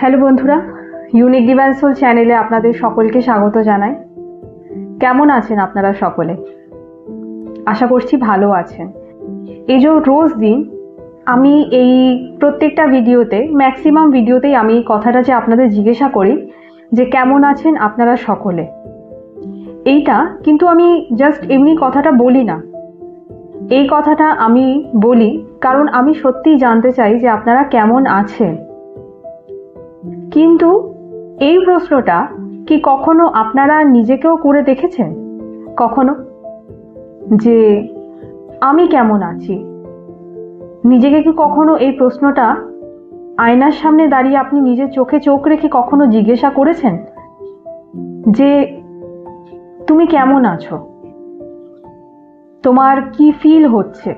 Hello বন্ধুরা, unique divine soul চ্যানেলে আপনাদের সকলকে স্বাগত জানাই। কেমন আছেন আপনারা সকলে? আশা করছি ভালো আছেন। এই যে রোজ দিন আমি এই প্রত্যেকটা ভিডিওতে, ম্যাক্সিমাম ভিডিওতেই আমি এই কথাটা যে আপনাদের জিজ্ঞাসা করি যে কেমন আছেন আপনারা সকলে। এইটা কিন্তু আমি জাস্ট এমনি কথাটা বলি না, এই কথাটা আমি বলি কারণ আমি সত্যিই জানতে চাই যে আপনারা কেমন আছেন। কিন্তু এই প্রশ্নটা কি কখনো আপনারা নিজেকেও করে দেখেছেন? কখনো যে আমি কেমন আছি? নিজেকে কি কখনো এই প্রশ্নটা আয়নার সামনে দাঁড়িয়ে আপনি নিজের চোখে চোখ রেখে কখনো জিজ্ঞাসা করেছেন যে তুমি কেমন আছো? তোমার কি ফিল হচ্ছে?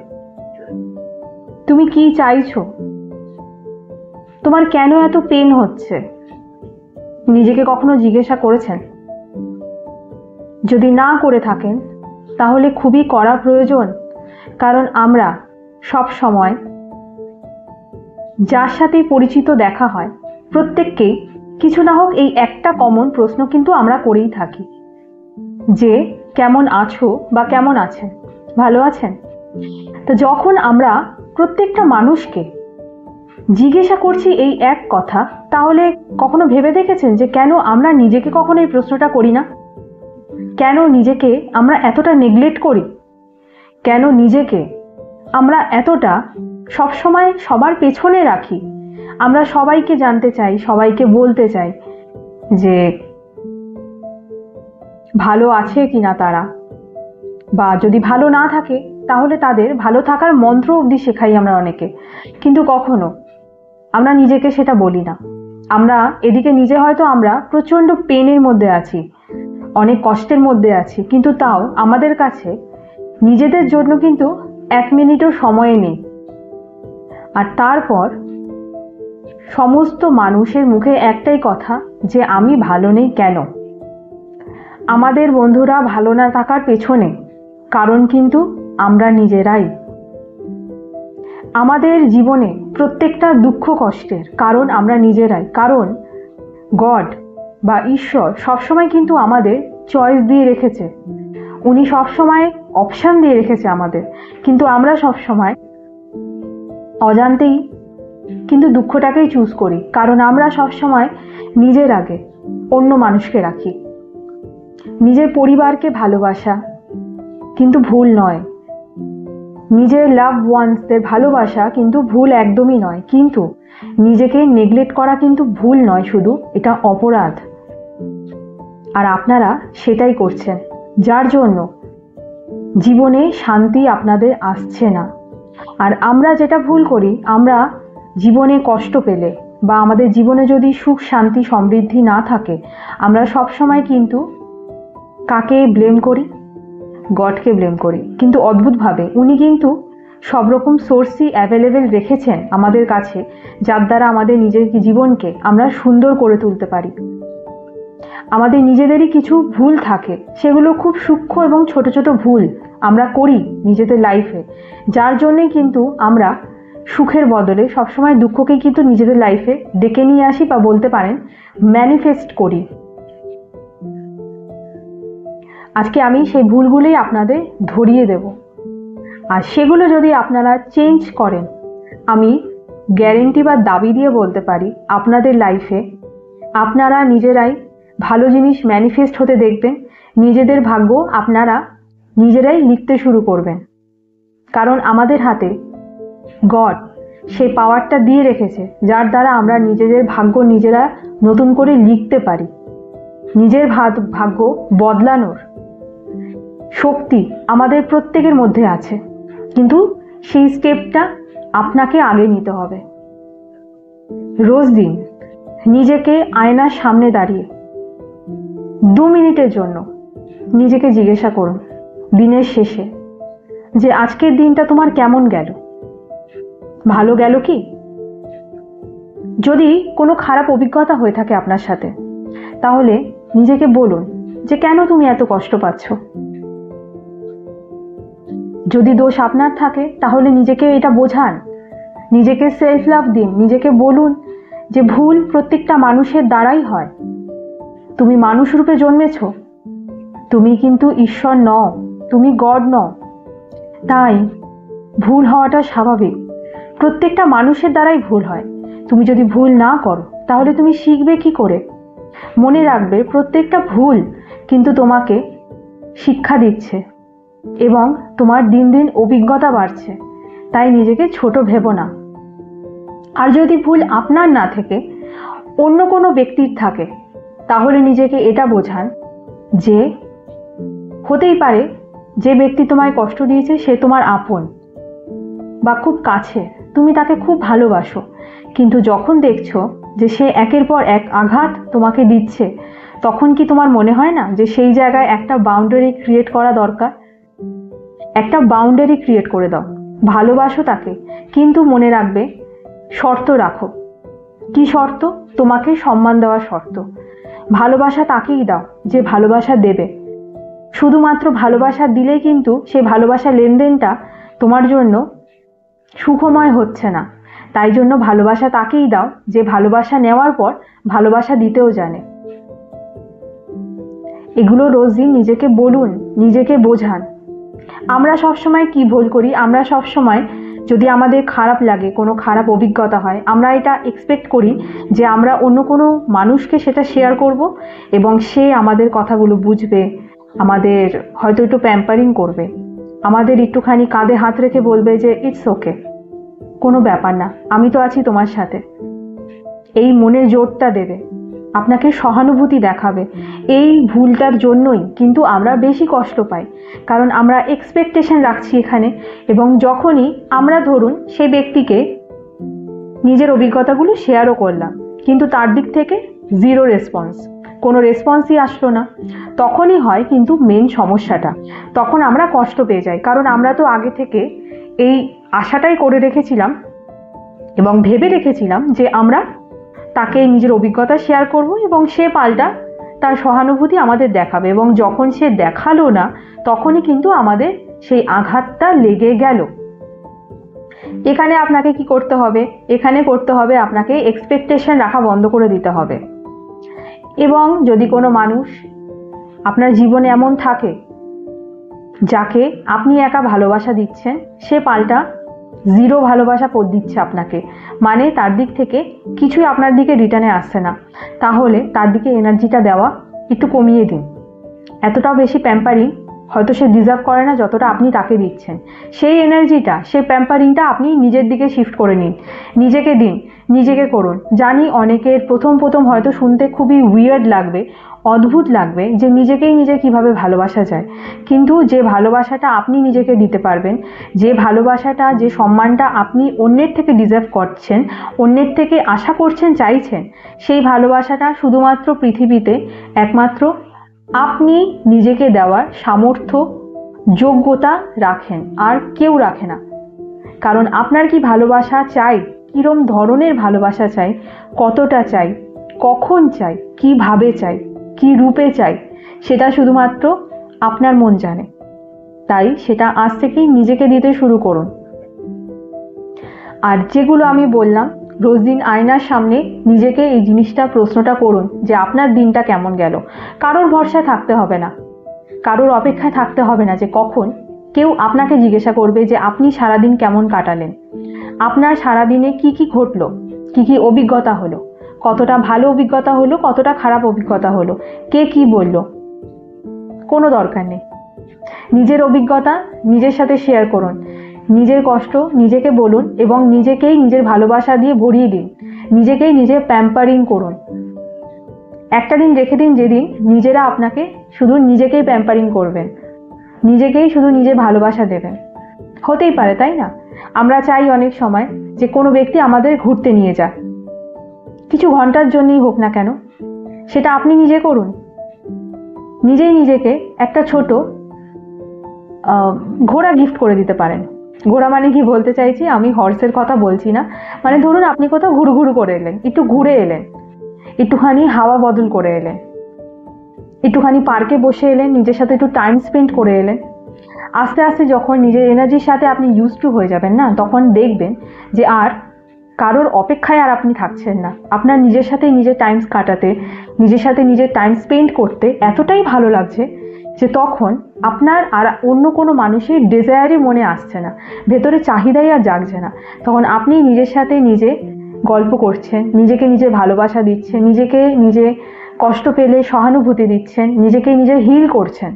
তুমি কি চাইছো? তোমার কেন এত পেন হচ্ছে? নিজেকে কখনো জিজ্ঞাসা করেছেন? যদি না করে থাকেন তাহলে খুবই করা প্রয়োজন, কারণ আমরা সব সময় যার সাথে পরিচিত দেখা হয় প্রত্যেককেই কিছু না হোক এই একটা কমন প্রশ্ন কিন্তু আমরা করেই থাকি যে কেমন আছো বা কেমন আছেন, ভালো আছেন? তো যখন আমরা প্রত্যেকটা মানুষকে জিজ্ঞাসা করছি এই এক কথা, তাহলে কখনো ভেবে দেখেছেন যে কেন আমরা নিজেকে কখনো এই প্রশ্নটা করি না? কেন নিজেকে আমরা এতটা নেগলেক্ট করি? কেন নিজেকে আমরা এতটা সবসময় সবার পেছনে রাখি? আমরা সবাইকে জানতে চাই, সবাইকে বলতে চাই যে ভালো আছে কিনা তারা, বা যদি ভালো না থাকে তাহলে তাদের ভালো থাকার মন্ত্র অবধি শেখাই আমরা অনেকে, কিন্তু কখনো আমরা নিজেকে সেটা বলি না। আমরা এদিকে নিজে হয়তো আমরা প্রচণ্ড পেনের মধ্যে আছি, অনেক কষ্টের মধ্যে আছি, কিন্তু তাও আমাদের কাছে নিজেদের জন্য কিন্তু 1 মিনিটও সময় নেই। আর তারপর সমস্ত মানুষের মুখে একটাই কথা যে আমি ভালো নেই কেন? আমাদের বন্ধুরা ভালো না থাকার পেছনে কারণ কিন্তু আমরা নিজেরাই। আমাদের জীবনে প্রত্যেকটা দুঃখ কষ্টের কারণ আমরা নিজেরাই, কারণ গড বা ঈশ্বর সবসময় কিন্তু আমাদের চয়েস দিয়ে রেখেছে, উনি সবসময় অপশান দিয়ে রেখেছে আমাদের, কিন্তু আমরা সবসময় অজান্তেই কিন্তু দুঃখটাকেই চুজ করি, কারণ আমরা সবসময় নিজের আগে অন্য মানুষকে রাখি। নিজের পরিবারকে ভালোবাসা কিন্তু ভুল নয়, নিজের লাভ ওয়ান্সদের ভালোবাসা কিন্তু ভুল একদমই নয়, কিন্তু নিজেকে নেগলেক্ট করা কিন্তু ভুল নয়, শুধু এটা অপরাধ। আর আপনারা সেটাই করছেন, যার জন্য জীবনে শান্তি আপনাদের আসছে না। আর আমরা যেটা ভুল করি, আমরা জীবনে কষ্ট পেলে বা আমাদের জীবনে যদি সুখ শান্তি সমৃদ্ধি না থাকে, আমরা সব সময় কিন্তু কাকে ব্লেম করি? গডকে ব্লেম করি। কিন্তু অদ্ভুতভাবে উনি কিন্তু সব রকম সোর্সই অ্যাভেলেবেল রেখেছেন আমাদের কাছে, যার দ্বারা আমাদের নিজের জীবনকে আমরা সুন্দর করে তুলতে পারি। আমাদের নিজেদেরই কিছু ভুল থাকে, সেগুলো খুব সূক্ষ্ম এবং ছোট ছোট ভুল আমরা করি নিজেদের লাইফে, যার জন্যই কিন্তু আমরা সুখের বদলে সবসময় দুঃখকেই কিন্তু নিজেদের লাইফে ডেকে নিয়ে আসি, বা বলতে পারেন ম্যানিফেস্ট করি। আজকে আমি সেই ভুলগুলোই আপনাদের ধরিয়ে দেব, আর সেগুলো যদি আপনারা চেঞ্জ করেন, আমি গ্যারেন্টি বা দাবি দিয়ে বলতে পারি আপনাদের লাইফে আপনারা নিজেরাই ভালো জিনিস ম্যানিফেস্ট হতে দেখবেন, নিজেদের ভাগ্য আপনারা নিজেরাই লিখতে শুরু করবেন। কারণ আমাদের হাতে গড সেই পাওয়ারটা দিয়ে রেখেছে, যার দ্বারা আমরা নিজেদের ভাগ্য নিজেরা নতুন করে লিখতে পারি। নিজের ভাগ্য বদলানোর শক্তি আমাদের প্রত্যেকের মধ্যে আছে, কিন্তু সেই স্টেপটা আপনাকে আগে নিতে হবে। রোজ দিন নিজেকে আয়নার সামনে দাঁড়িয়ে 2 মিনিটের জন্য নিজেকে জিজ্ঞাসা করুন দিনের শেষে যে আজকের দিনটা তোমার কেমন গেল? ভালো গেল কি? যদি কোনো খারাপ অভিজ্ঞতা হয়ে থাকে আপনার সাথে, তাহলে নিজেকে বলুন যে কেন তুমি এত কষ্ট পাচ্ছ। যদি দোষ আপনার থাকে তাহলে নিজেকে এটা বোঝান, নিজেকে সেলফ লাভ দিন, নিজেকে বলুন যে ভুল প্রত্যেকটা মানুষের দ্বারাই হয়। তুমি মানুষ রূপে জন্মেছ, তুমি কিন্তু ঈশ্বর নও, তুমি গড নও। তাই ভুল হওয়াটা স্বাভাবিক। প্রত্যেকটা মানুষের দ্বারাই ভুল হয়। তুমি যদি ভুল না করো তাহলে তুমি শিখবে কি করে? মনে রাখবে, প্রত্যেকটা ভুল কিন্তু তোমাকে শিক্ষা দিচ্ছে এবং তোমার দিন দিন অভিজ্ঞতা বাড়ছে। তাই নিজেকে ছোট ভেবো না। আর যদি ভুল আপনার না থেকে অন্য কোনো ব্যক্তির থাকে, তাহলে নিজেকে এটা বোঝান যে হতেই পারে যে ব্যক্তি তোমায় কষ্ট দিয়েছে সে তোমার আপন বা খুব কাছে, তুমি তাকে খুব ভালোবাসো, কিন্তু যখন দেখছো যে সে একের পর এক আঘাত তোমাকে দিচ্ছে, তখন কি তোমার মনে হয় না যে সেই জায়গায় একটা বাউন্ডারি ক্রিয়েট করা দরকার? একটা বাউন্ডারি ক্রিয়েট করে দাও। ভালোবাসো তাকে, কিন্তু মনে রাখবে শর্ত রাখো। কি শর্ত? তোমাকে সম্মান দেওয়ার শর্ত। ভালোবাসা তাকেই দাও যে ভালোবাসা দেবে। শুধুমাত্র ভালোবাসা দিলেই কিন্তু সেই ভালোবাসা লেনদেনটা তোমার জন্য সুখময় হচ্ছে না। তাই জন্য ভালোবাসা তাকেই দাও যে ভালোবাসা নেওয়ার পর ভালোবাসা দিতেও জানে। এগুলো রোজদিন নিজেকে বলুন, নিজেকে বোঝান। আমরা সবসময় কি ভুল করি? আমরা সবসময় যদি আমাদের খারাপ লাগে, কোনো খারাপ অভিজ্ঞতা হয়, আমরা এটা এক্সপেক্ট করি যে আমরা অন্য কোনো মানুষকে সেটা শেয়ার করব এবং সে আমাদের কথাগুলো বুঝবে, আমাদের হয়তো একটু প্যাম্পারিং করবে, আমাদের একটুখানি কাঁধে হাত রেখে বলবে যে ইটস ওকে, কোনো ব্যাপার না, আমি তো আছি তোমার সাথে। এই মনের জোরটা দেবে, আপনাকে সহানুভূতি দেখাবে। এই ভুলটার জন্যই কিন্তু আমরা বেশি কষ্ট পাই, কারণ আমরা এক্সপেকটেশন রাখছি এখানে। এবং যখনই আমরা ধরুন সেই ব্যক্তিকে নিজের অভিজ্ঞতাগুলো শেয়ারও করলাম, কিন্তু তার দিক থেকে জিরো রেসপন্স, কোনো রেসপন্সই আসলো না, তখনই হয় কিন্তু মেন সমস্যাটা। তখন আমরা কষ্ট পেয়ে যাই, কারণ আমরা তো আগে থেকে এই আশাটাই করে রেখেছিলাম এবং ভেবে রেখেছিলাম যে আমরা তাকে নিজের অভিজ্ঞতা শেয়ার করব এবং সে পাল্টা তার সহানুভূতি আমাদের দেখাবে, এবং যখন সে দেখালো না তখনই কিন্তু আমাদের সেই আঘাতটা লেগে গেল। এখানে আপনাকে কি করতে হবে? এখানে করতে হবে আপনাকে এক্সপেকটেশন রাখা বন্ধ করে দিতে হবে। এবং যদি কোনো মানুষ আপনার জীবনে এমন থাকে যাকে আপনি একা ভালোবাসা দিচ্ছেন, সে পাল্টা জিরো ভালোবাসা দিচ্ছে আপনাকে, মানে তার দিক থেকে কিছুই আপনার দিকে রিটার্নে আসছে না, তাহলে তার দিকে এনার্জিটা দেওয়া একটু কমিয়ে দিন। এতটাও বেশি প্যাম্পারিং হয়তো সে ডিজার্ভ করে না যতটা আপনি তাকে দিচ্ছেন। সেই এনার্জিটা, সেই প্যাম্পারিংটা আপনি নিজের দিকে শিফট করে নিন, নিজেকে দিন, নিজেকে করুন। জানি অনেকের প্রথম হয়তো শুনতে খুবই উইয়ার্ড লাগবে, অদ্ভুত লাগবে যে নিজেকেই নিজে কিভাবে ভালোবাসা যায়, কিন্তু যে ভালোবাসাটা আপনি নিজেকে দিতে পারবেন, যে ভালোবাসাটা, যে সম্মানটা আপনি অন্যের থেকে ডিজার্ভ করছেন, অন্যের থেকে আশা করছেন, চাইছেন, সেই ভালোবাসাটা শুধুমাত্র পৃথিবীতে একমাত্র আপনি নিজেকে দেওয়ার সামর্থ্য, যোগ্যতা রাখেন, আর কেউ রাখে না। কারণ আপনার কি ভালোবাসা চাই, কিরম ধরনের ভালোবাসা চাই, কতটা চাই, কখন চাই, কিভাবে চাই, কি রূপে চাই, সেটা শুধুমাত্র আপনার মন জানে। তাই সেটা আজ থেকেই নিজেকে দিতে শুরু করুন। আর যেগুলো আমি বললাম, রোজ দিন আয়নার সামনে নিজেকে এই জিনিসটা, প্রশ্নটা করুন যে আপনার দিনটা কেমন গেল। কারোর ভরসায় থাকতে হবে না, কারোর অপেক্ষায় থাকতে হবে না যে কখন কেউ আপনাকে জিজ্ঞাসা করবে যে আপনি সারাদিন কেমন কাটালেন, আপনার সারাদিনে কি কি ঘটলো, কি কি অভিজ্ঞতা হলো, কতটা ভালো অভিজ্ঞতা হলো, কতটা খারাপ অভিজ্ঞতা হলো, কে কি বলল। কোনো দরকার নেই। নিজের অভিজ্ঞতা নিজের সাথে শেয়ার করুন, নিজের কষ্ট নিজেকে বলুন এবং নিজেকেই নিজের ভালোবাসা দিয়ে ভরিয়ে দিন, নিজেকেই নিজে প্যাম্পারিং করুন। একটা দিন রেখে দিন যেদিন নিজেরা আপনাকে শুধু নিজেকেই প্যাম্পারিং করবেন, নিজেকেই শুধু নিজে ভালোবাসা দেবেন। হতেই পারে, তাই না? আমরা চাই অনেক সময় যে কোনো ব্যক্তি আমাদের ঘুরতে নিয়ে যাক, কিছু ঘন্টার জন্যই হোক না কেন, সেটা আপনি নিজে করুন। নিজেই নিজেকে একটা ছোট ঘোড়া গিফট করে দিতে পারেন। ঘোড়া মানে কি বলতে চাইছি, আমি হর্সের কথা বলছি না। মানে ধরুন আপনি কোথাও ঘুরু করে এলেন, একটু ঘুরে এলেন, একটুখানি হাওয়া বদল করে এলেন, একটুখানি পার্কে বসে এলেন, নিজের সাথে একটু টাইম স্পেন্ড করে এলেন। আস্তে আস্তে যখন নিজের এনার্জির সাথে আপনি ইউজ টু হয়ে যাবেন না, তখন দেখবেন যে আর কারোর অপেক্ষায় আর আপনি থাকছেন না। আপনার নিজের সাথে নিজের টাইম কাটাতে, নিজের সাথে নিজের টাইম স্পেন্ড করতে এতটাই ভালো লাগছে যে তখন আপনার আর অন্য কোনো মানুষের ডিজায়ারই মনে আসছে না, ভেতরে চাহিদাই আর জাগছে না। তখন আপনি নিজের সাথে নিজে গল্প করছেন, নিজেকে নিজে ভালোবাসা দিচ্ছেন, নিজেকে নিজে কষ্ট পেলে সহানুভূতি দিচ্ছেন, নিজেকে নিজে হিল করছেন।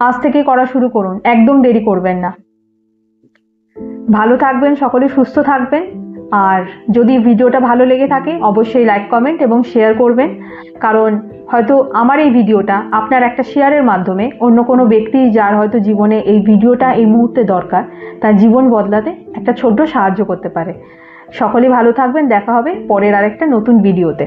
আজ থেকে করা শুরু করুন, একদম দেরি করবেন না। ভালো থাকবেন, সকলে সুস্থ থাকবেন। আর যদি ভিডিওটা ভালো লেগে থাকে অবশ্যই লাইক, কমেন্ট এবং শেয়ার করবেন, কারণ হয়তো আমার এই ভিডিওটা আপনার একটা শেয়ারের মাধ্যমে অন্য কোনো ব্যক্তি যার হয়তো জীবনে এই ভিডিওটা এই মুহূর্তে দরকার, তার জীবন বদলাতে একটা ছোট্ট সাহায্য করতে পারে। সকলেই ভালো থাকবেন, দেখা হবে পরের আরেকটা নতুন ভিডিওতে।